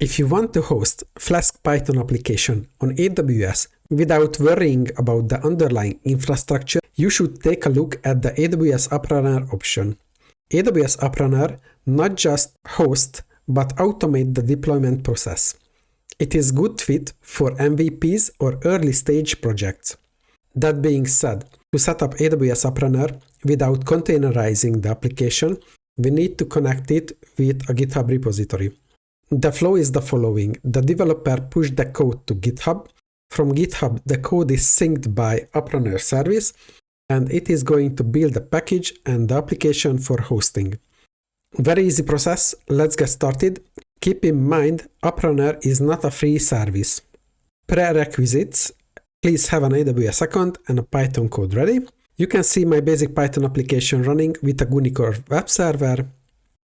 If you want to host Flask Python application on AWS without worrying about the underlying infrastructure, you should take a look at the AWS AppRunner option. AWS AppRunner not just host but automate the deployment process. It is good fit for MVPs or early stage projects. That being said, to set up AWS AppRunner without containerizing the application, we need to connect it with a GitHub repository. The flow is the following. The developer pushes the code to GitHub. From GitHub, the code is synced by AppRunner Service, and it is going to build a package and the application for hosting. Very easy process. Let's get started. Keep in mind, AppRunner is not a free service. Prerequisites: please have an AWS account and a Python code ready. You can see my basic Python application running with a Unicore web server,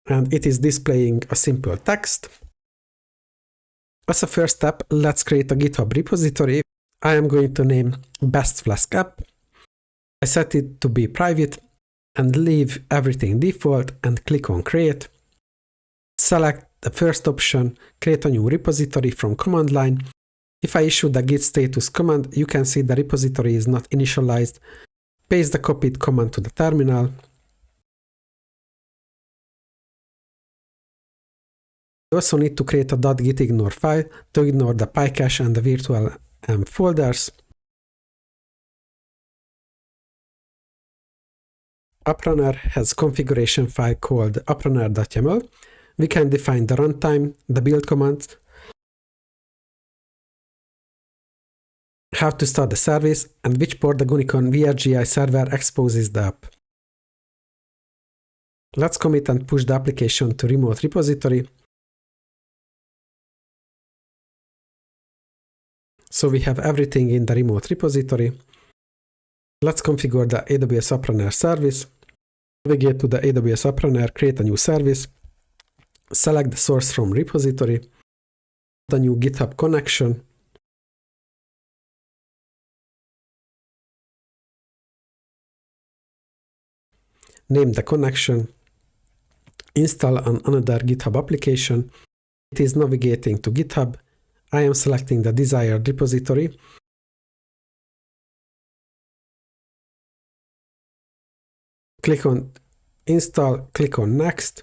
and it is displaying a simple text. As a first step, let's create a GitHub repository. I am going to name Best Flask App. I set it to be private and leave everything default and click on Create. Select the first option, create a new repository from command line. If I issue the git status command, you can see the repository is not initialized. Paste the copied command to the terminal. You also need to create a .gitignore file to ignore the PyCache and the virtual env folders. AppRunner has configuration file called apprunner.yaml. We can define the runtime, the build commands, how to start the service, and which port the Unicorn VRGI server exposes the app. Let's commit and push the application to remote repository. So we have everything in the remote repository. Let's configure the AWS AppRunner service. Navigate to the AWS AppRunner, create a new service. Select the source from repository. The new GitHub connection. Name the connection. Install another GitHub application. It is navigating to GitHub. I am selecting the desired repository. Click on Install, click on Next,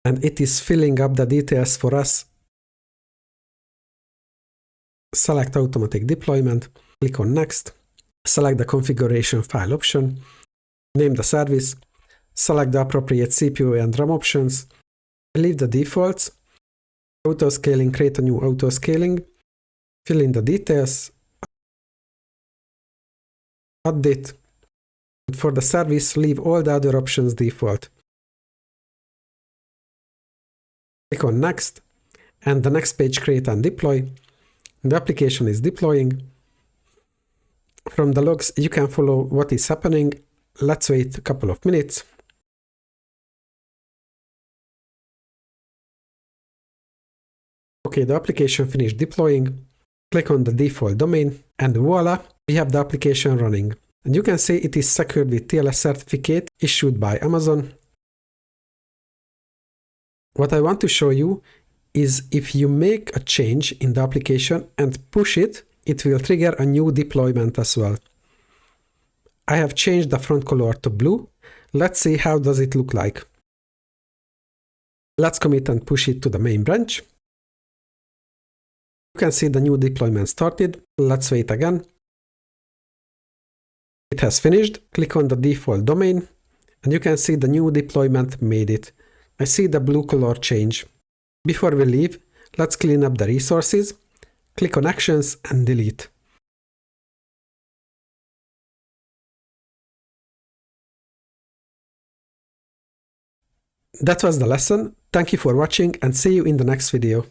and it is filling up the details for us. Select Automatic Deployment, click on Next, select the configuration file option, name the service, select the appropriate CPU and RAM options, leave the defaults. Autoscaling, create a new autoscaling, fill in the details, update. For the service, leave all the other options default. Click on Next, and the next page, create and deploy. The application is deploying. From the logs, you can follow what is happening. Let's wait a couple of minutes. Okay, the application finished deploying. Click on the default domain, and voila, we have the application running. And you can see it is secured with TLS certificate issued by Amazon. What I want to show you is if you make a change in the application and push it, it will trigger a new deployment as well. I have changed the front color to blue. Let's see how does it look like. Let's commit and push it to the main branch. You can see the new deployment started. Let's wait again. It has finished. Click on the default domain, and you can see the new deployment made it. I see the blue color change. Before we leave, let's clean up the resources. Click on Actions and delete. That was the lesson. Thank you for watching and see you in the next video.